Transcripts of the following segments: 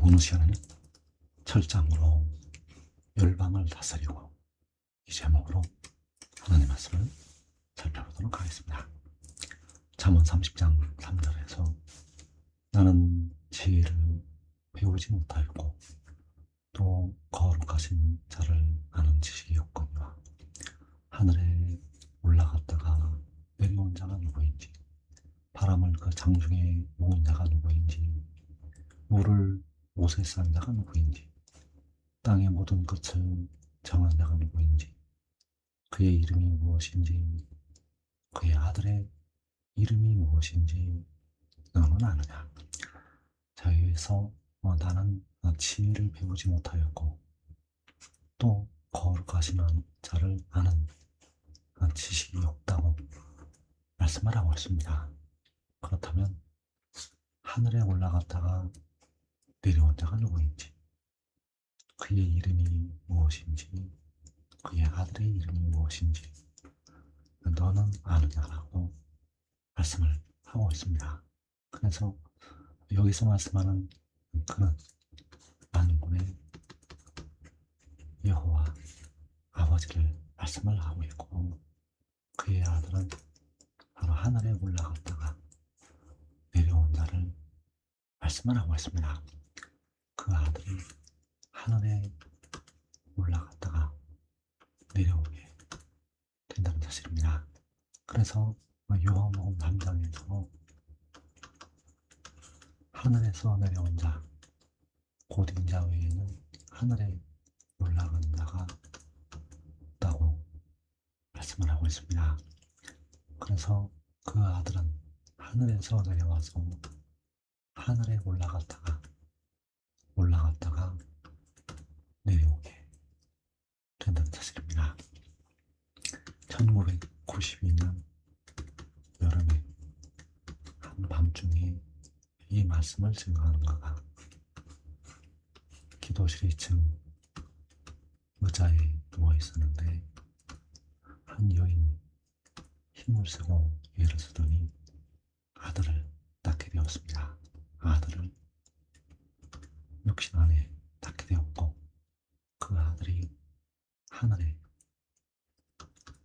오늘 시간에는 철장으로 열방을 다스리고 이 제목으로 하나님의 말씀을 살펴보도록 하겠습니다. 잠언 30장 3절에서 나는 지혜를 배우지 못하였고 또 거룩하신 자를 아는 지식이 없거니와 하늘에 올라갔다가 내려온 자가 누구인지 바람을 그 장중에 모은 자가 누구인지 물을 옷에 싼 자가 누구인지 땅의 모든 끝을 정한 자가 누구인지 그의 이름이 무엇인지 그의 아들의 이름이 무엇인지 너는 아느냐. 자, 여기서 나는 지혜를 배우지 못하였고 또 거룩하신 자를 아는 지식이 없다고 말씀을 하고 있습니다. 그렇다면 하늘에 올라갔다가 내려온 자가 누구인지 그의 이름이 무엇인지 그의 아들의 이름이 무엇인지 너는 아느냐라고 말씀을 하고 있습니다. 그래서 여기서 말씀하는 그는 만군의 여호와 아버지를 말씀을 하고 있고 그의 아들은 바로 하늘에 올라갔다가 내려온 자를 말씀을 하고 있습니다. 그 아들이 하늘에 올라갔다가 내려오게 된다는 사실입니다. 그래서 요한복음 3장에서 하늘에서 내려온 자, 곧 인자 외에는 하늘에 올라간 자가 없다고 말씀을 하고 있습니다. 그래서 그 아들은 하늘에서 내려와서 하늘에 올라갔다가 내려오게 된다는 사실입니다. 1992년 여름에 한밤중에 이 말씀을 증거하는 가가 기도실 2층 의자에 누워 있었는데 한 여인이 힘을 쓰고 일어서더니 아들을 낳게 되었습니다. 아들을 육신 안에 낳게 되었고 그 아들이 하늘에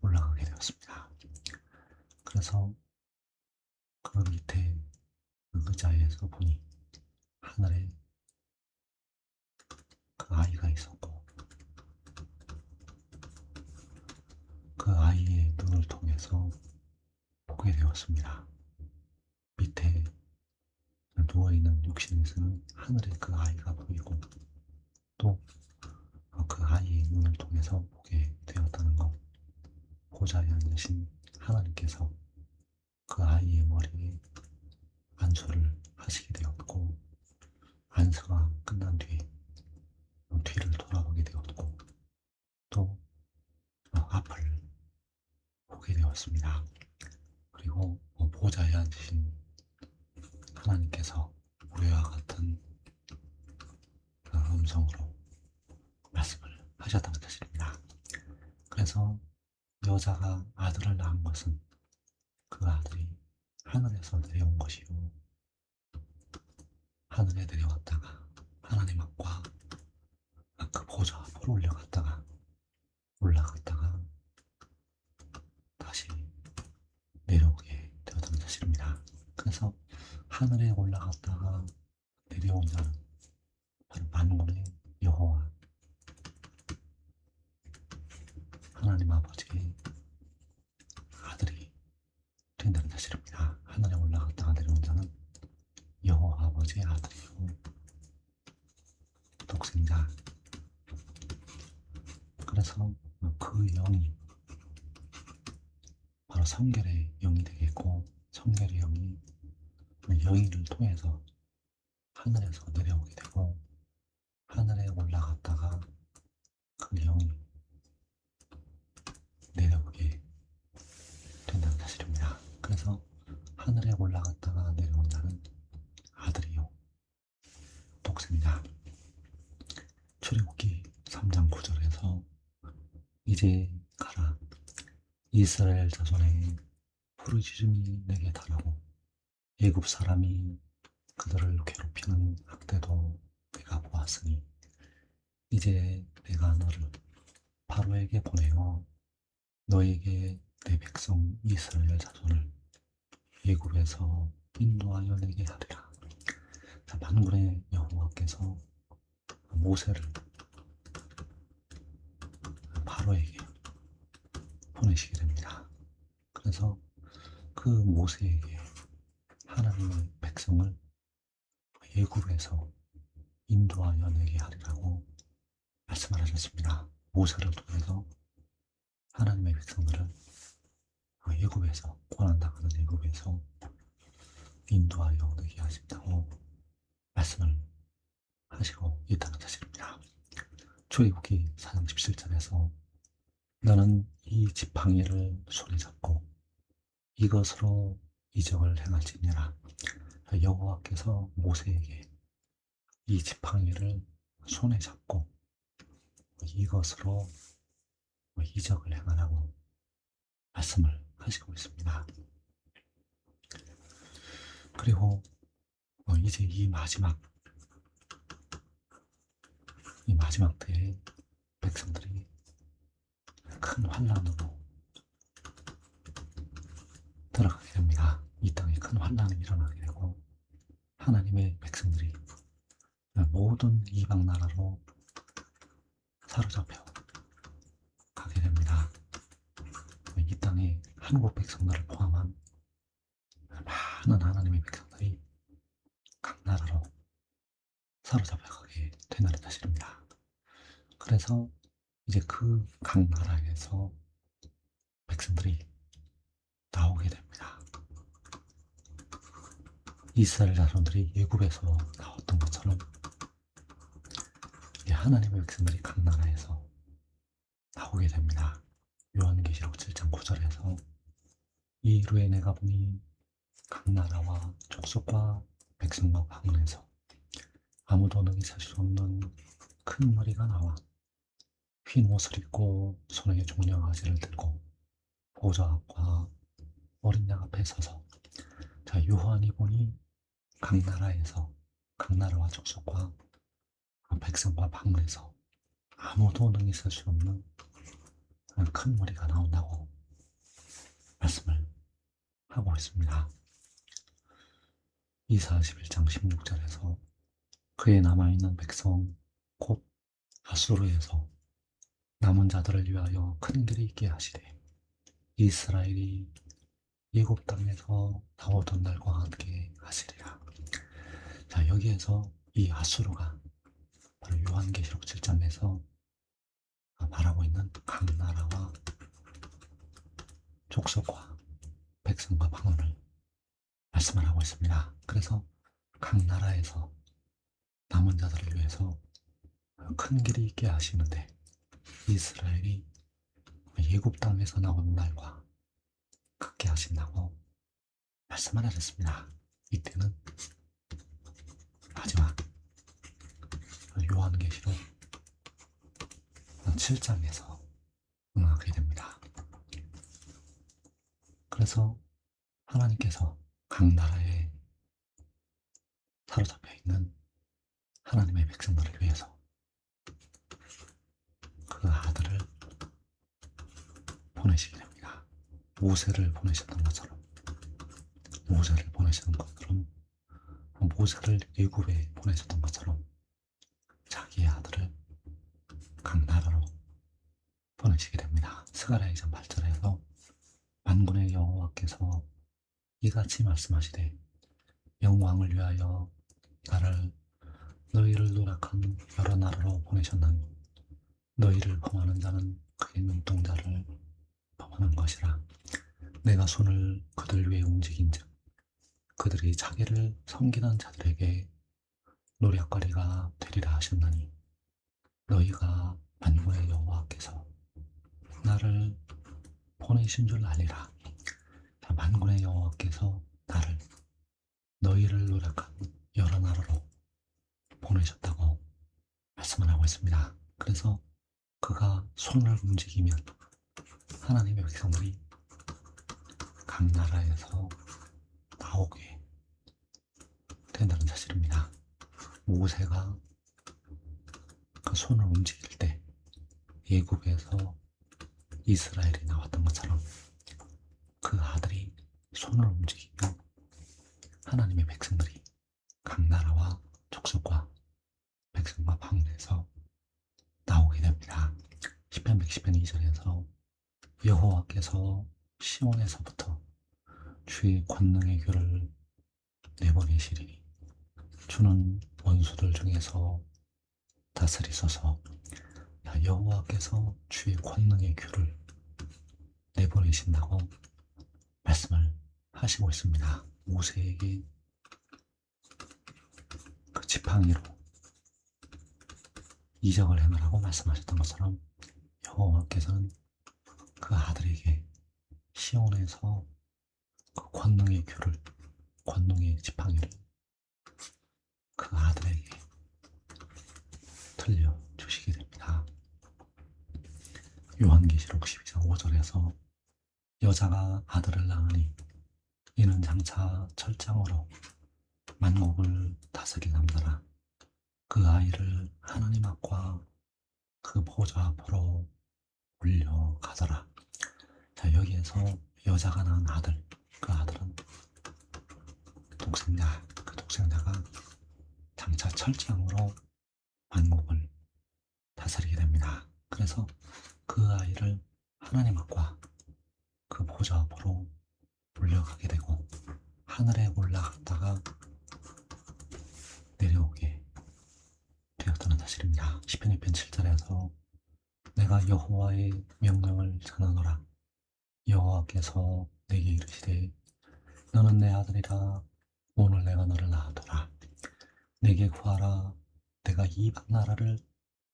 올라가게 되었습니다. 그래서 그 밑에 의자에서 보니 하늘에 그 아이가 있었고 그 아이의 눈을 통해서 보게 되었습니다. 밑에 누워있는 육신에서는 하늘에 그 아이가 보이고 또 그 아이의 눈을 통해서 보게 되었다는 것, 보좌에 앉으신 하나님께서 그 아이의 머리에 안수를 하시게 되었고 안수가 끝난 뒤에 뒤를 돌아보게 되었고 또 앞을 보게 되었습니다. 그리고 보좌에 앉으신 하나님께서 우리와 같은 음성으로 말씀을 하셨다는 사실입니다. 그래서 여자가 아들을 낳은 것은 그 아들이 하늘에서 내려온 것이요 하늘에 내려왔다가 하나님 앞과 그 보좌 앞으로 올라갔다가 다시 내려오게 되었다는 사실입니다. 그래서 하늘에 올라갔다가 내려온 자는 바로 만군의 여호와 하나님 아버지의 아들이 된다는 사실입니다. 하늘에 올라갔다가 내려온 자는 여호와 아버지의 아들이고 독생자. 그래서 그 영이 바로 성결의 영이 되겠고 성결의 영이 여인을 통해서 하늘에서 내려오게 되고 하늘에 올라갔다가 그 영이 내려오게 된다는 사실입니다. 그래서 하늘에 올라갔다가 내려온 자는 아들이요 독생자. 출애굽기 3장 9절에서 이제 가라 이스라엘 자손의 부르짖음이 내게 달하고 애굽 사람이 그들을 괴롭히는 학대도 내가 이제 내가 너를 바로에게 보내어 너에게 내 백성 이스라엘 자손을 애굽에서 인도하여 내게 하리라. 자, 만군의 여호와께서 모세를 바로에게 보내시게 됩니다. 그래서 그 모세에게 하나님의 백성을 애굽에서 인도하여 내게 하리라고 말씀을 하셨습니다. 모세를 통해서 하나님의 백성들을 애굽에서, 고난당하는 애굽에서 인도하여 내게 하신다고 말씀을 하시고 있다는 사실입니다. 출애굽기 4장 17절에서 너는 이 지팡이를 손에 잡고 이것으로 이적을 행할지니라. 여호와께서 모세에게 이 지팡이를 손에 잡고 이것으로 이적을 행하라고 말씀을 하시고 있습니다. 그리고 이제 이 마지막 때에 백성들이 큰 환난으로 들어가게 됩니다. 이 땅에 큰 환난이 일어나게 되고 하나님의 백성들이 모든 이방 나라로 사로잡혀 가게 됩니다. 이 땅에 한국 백성들을 포함한 많은 하나님의 백성들이 각 나라로 사로잡혀 가게 된다는 사실입니다. 그래서 이제 그 각 나라에서 백성들이 나오게 됩니다. 이스라엘 자손들이 애굽에서 나왔던 것처럼 하나님의 백성들이 각 나라에서 나오게 됩니다. 요한계시록 7장 9절에서 이후에 내가 보니 각 나라와 족속과 백성과 방언에서 아무도 능히 살 수 없는 큰 무리가 나와 흰 옷을 입고 손에 종려가지를 들고 보좌 앞과 어린 양 앞에 서서 자, 요한이 보니 각 나라에서 각 나라와 족속과 백성과 방언에서 아무도 능히 살 수 없는 큰 무리가 나온다고 말씀을 하고 있습니다. 이사 11장 16절에서 그에 남아있는 백성 곧 아수르에서 남은 자들을 위하여 큰 길이 있게 하시되 이스라엘이 애굽 땅에서 나오던 날과 함께 하시리라. 자, 여기에서 이 아수르가 바로 요한계시록 7장에서 말하고 있는 각 나라와 족속과 백성과 방언을 말씀을 하고 있습니다. 그래서 각 나라에서 남은 자들을 위해서 큰 길이 있게 하시는데 이스라엘이 애굽 땅에서 나온 날과 같게 하신다고 말씀을 하셨습니다. 이때는 마지막 요한계시록 7장에서 응하게 됩니다. 그래서 하나님께서 각 나라에 사로잡혀 있는 하나님의 백성들을 위해서 그 아들을 보내시게 됩니다. 모세를 보내셨던 것처럼 모세를 애굽에 보내셨던 것처럼 자기의 아들을 각 나라로 보내시게 됩니다. 스가랴 2장 8절에서 만군의 여호와께서 이같이 말씀하시되 영왕을 위하여 나를 너희를 노력한 여러 나라로 보내셨나니 너희를 범하는 자는 그의 눈동자를 범하는 것이라. 내가 손을 그들 위에 움직인즉 그들이 자기를 섬기는 자들에게 노략거리가 되리라 하셨나니 너희가 만군의 여호와께서 나를 보내신 줄 알리라. 만군의 여호와께서 나를 너희를 노력한 여러 나라로 보내셨다고 말씀을 하고 있습니다. 그래서 그가 손을 움직이면 하나님의 백성들이 각 나라에서 나오게 된다는 사실입니다. 모세가 그 손을 움직일 때 애굽에서 이스라엘이 나왔던 것처럼 그 아들이 손을 움직이며 하나님의 백성들이 각 나라와 족속과 백성과 방언에서 나오게 됩니다. 시편 110편 2절에서 여호와께서 시온에서부터 주의 권능의 규를 내보내시리니 주는 원수들 중에서 다스리소서. 여호와께서 주의 권능의 규를 내보내신다고 말씀을 하시고 있습니다. 모세에게 그 지팡이로 이적을 행하라고 말씀하셨던 것처럼 여호와께서는 그 아들에게 시온에서 그 권능의 규를, 권능의 지팡이를 그 아들에게 들려주시게 됩니다. 요한계시록 12장 5절에서 여자가 아들을 낳으니 이는 장차 철장으로 만국을 다스릴 남자라. 그 아이를 하나님 앞과 그 보좌 앞으로 올려가더라. 자, 여기에서 여자가 낳은 아들, 그 아들은 독생자, 그 독생자가 장차 철장으로 만국을 다스리게 됩니다. 그래서 그 아이를 하나님 앞과 그 보좌 앞으로 올려가게 되고 하늘에 올라갔다가 내려오게 되었다는 사실입니다. 시편 2편 7절에서 내가 여호와의 명령을 전하노라. 여호와께서 내게 이르시되 너는 내 아들이라. 오늘 내가 너를 낳았노라. 내게 구하라. 내가 이방 나라를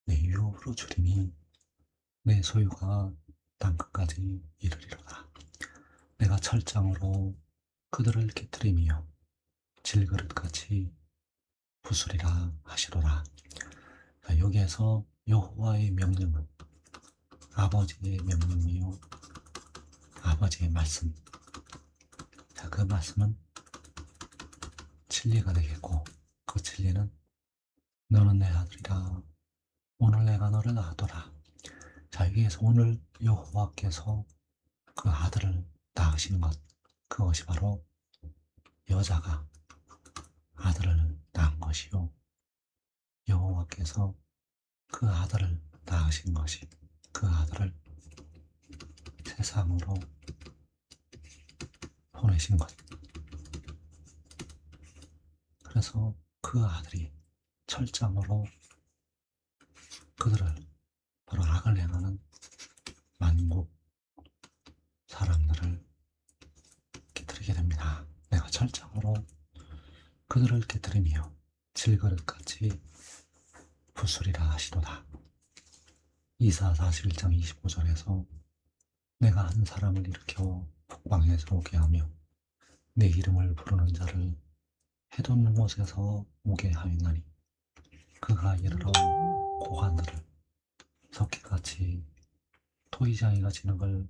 내 유업으로 주리니 내 소유가 땅끝까지 이르리로다. 내가 철장으로 그들을 깨뜨리며 질그릇같이 부수리라 하시로라. 자, 여기에서 여호와의 명령은 아버지의 명령이요 아버지의 말씀. 자, 그 말씀은 진리가 되겠고 그 진리는 너는 내 아들이라. 오늘 내가 너를 낳았더라. 자, 여기에서 오늘 여호와께서 그 아들을 낳으시는 것, 그것이 바로 여자가 아들을 낳은 것이요 여호와께서 그 아들을 낳으신 것이, 그 아들을 세상으로 보내신 것. 그래서 그 아들이 철장으로 그들을, 바로 악을 행하는 만국 사람들을 깨뜨리게 됩니다. 내가 철장으로 그들을 깨뜨리며 질그릇같이 부수리라 하시도다. 이사 41장 25절에서 내가 한 사람을 일으켜 북방에서 오게 하며 내 이름을 부르는 자를 해돋는 곳에서 오게 하였나니 그가 이르러 고관들을 석회같이 토이장이가 지는 걸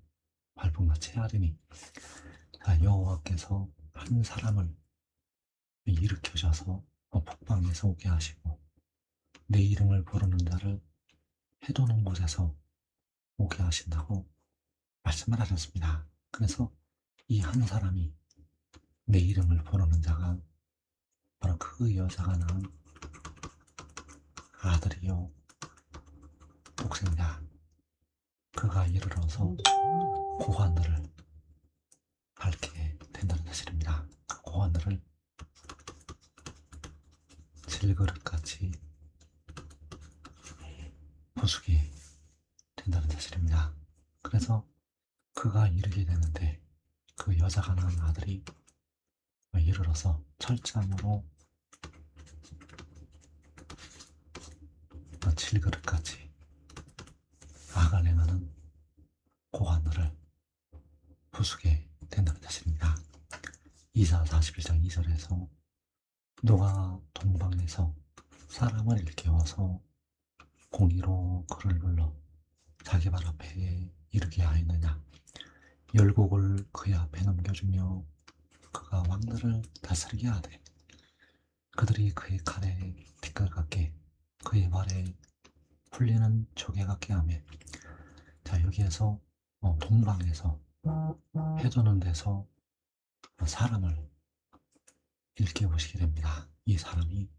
밟음같이 하리니. 자, 여호와께서 한 사람을 일으켜셔서 북방에서 오게 하시고 내 이름을 부르는 자를 해돋는 곳에서 오게 하신다고 말씀을 하셨습니다. 그래서 이 한 사람이 내 이름을 부르는 자가 바로 그 여자가 낳은 아들이요 독생자, 그가 이르러서 고관들을 밟게 된다는 사실입니다. 그 고관들을 질그릇같이 부수게 된다는 사실입니다. 그래서 그가 이르게 되는데 그 여자가 낳은 아들이 이르러서 철장으로 질그릇같이 악을 행하는 고관들을 부수게 된다는 사실입니다. 이사 41장 2절에서 누가 동방에서 사람을 일깨워서 공의로 그를 불러 자기 발 앞에 이르게 하였느냐. 열국을 그의 앞에 넘겨주며 그가 왕들을 다스리게 하되 그들이 그의 칼에 티끌 같게 그의 발에 풀리는 조개가 깨하며. 자, 여기에서 동방에서 해도는 데서 사람을 일깨우시게 됩니다. 이 사람이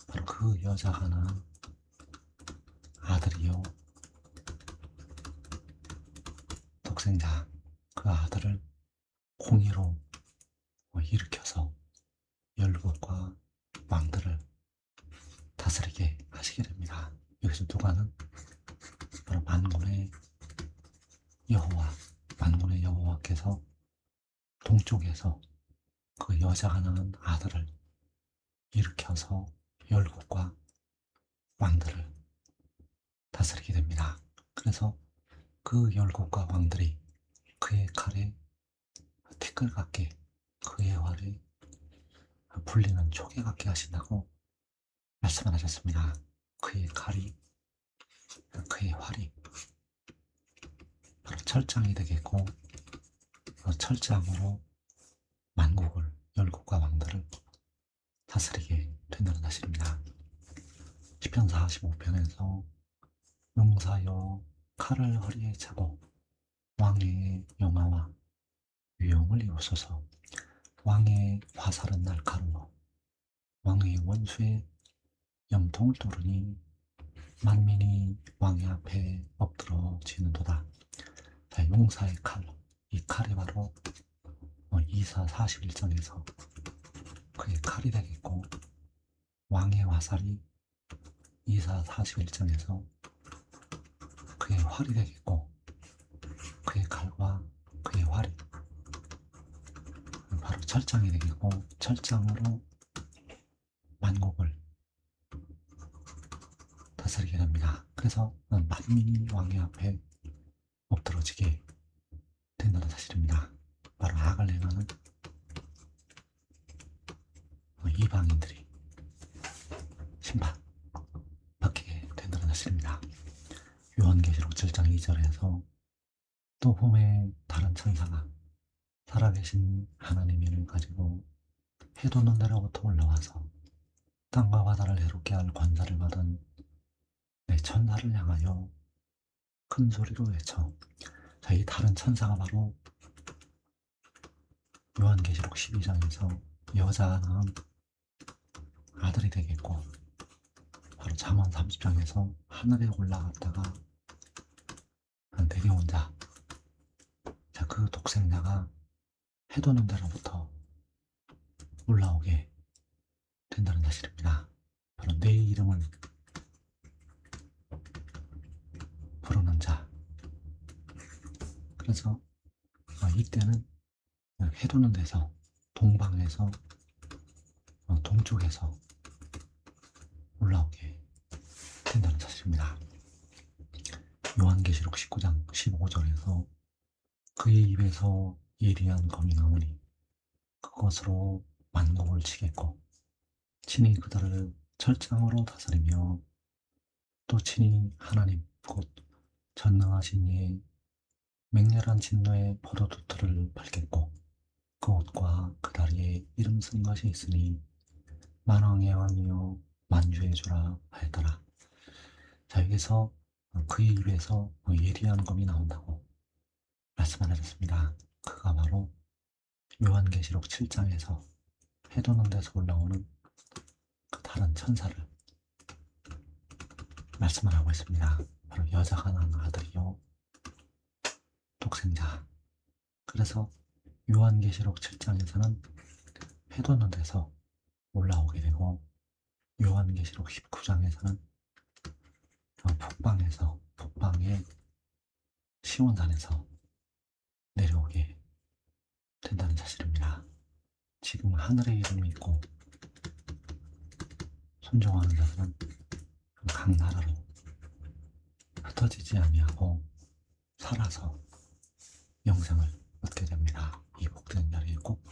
바로 그 여자가 낳은 아들이요, 독생자. 그 아들을 공의로 일으켜서 열국과 왕들을 다스리게 하시게 됩니다. 여기서 누가는 바로 만군의 여호와, 만군의 여호와께서 동쪽에서 그 여자가 낳은 아들을 일으켜서 열국과 왕들을 다스리게 됩니다. 그래서 그 열국과 왕들이 그의 칼에 티끌 같게, 그의 활에 불리는 조개 같게 하신다고 말씀을 하셨습니다. 그의 칼이, 그의 활이 바로 철장이 되겠고, 철장으로 만국을, 열국과 왕들을 다스리게 된다는 사실입니다. 시편 45편에서 용사여 칼을 허리에 차고 왕의 영화와 위용을 이루소서. 왕의 화살은 날카로워 왕의 원수의 염통을 도르니 만민이 왕의 앞에 엎드러지는도다. 자, 용사의 칼, 이 칼이 바로 이사 41장에서 그의 칼이 되겠고, 왕의 화살이 이사 41장에서 그의 활이 되겠고, 그의 칼과 그의 활이 바로 철장이 되겠고, 철장으로 만국을 다스리게 됩니다. 그래서 만민이 왕의 앞에 엎드러지게 된다는 사실입니다. 바로 악을 행하는 이방인들이 심판받게 된다는 사실입니다. 요한계시록 7장 2절에서 또 봄에 다른 천사가 살아계신 하나님의 이름을 가지고 해 돋는 데로부터 올라와서 땅과 바다를 해롭게 할 권세를 받은 내 천사를 향하여 큰 소리로 외쳐. 자, 이 다른 천사가 바로 요한계시록 12장에서 여자가 낳은 아들이 되겠고, 바로 잠언 30장에서 하늘에 올라갔다가 내려온 자, 자, 그 독생자가 해 돋는 데로부터 올라오게 된다는 사실입니다. 바로 내 이름을 부르는 자. 그래서 이때는 해 돋는 데서, 동방에서, 동쪽에서 올라오게 된다는 사실입니다. 요한계시록 19장 15절에서 그의 입에서 예리한 검이 나오니 그것으로 만국을 치겠고 친히 그들을 철장으로 다스리며 또 친히 하나님 곧 전능하신 이의 맹렬한 진노의 포도두틀을 밟겠고 그 옷과 그 다리에 이름 쓴 것이 있으니 만왕의 왕이요 만주의 주라 하였더라. 자, 여기서 그의 입에서 예리한 검이 나온다고 말씀을 하셨습니다. 그가 바로 요한계시록 7장에서 해 돋는 데서 올라오는 그 다른 천사를 말씀을 하고 있습니다. 바로 여자가 낳은 아들이요 독생자. 그래서 요한계시록 7장에서는 해 돋는 데서 올라오게 되고, 요한계시록 19장에서는 북방의 시온산에서 내려오게 된다는 사실입니다. 지금 하늘의 이름을 믿고 순종하는 자들은 각 나라로 흩어지지 아니하고 살아서 영생을 얻게 됩니다. 이 복된 자리에 꼭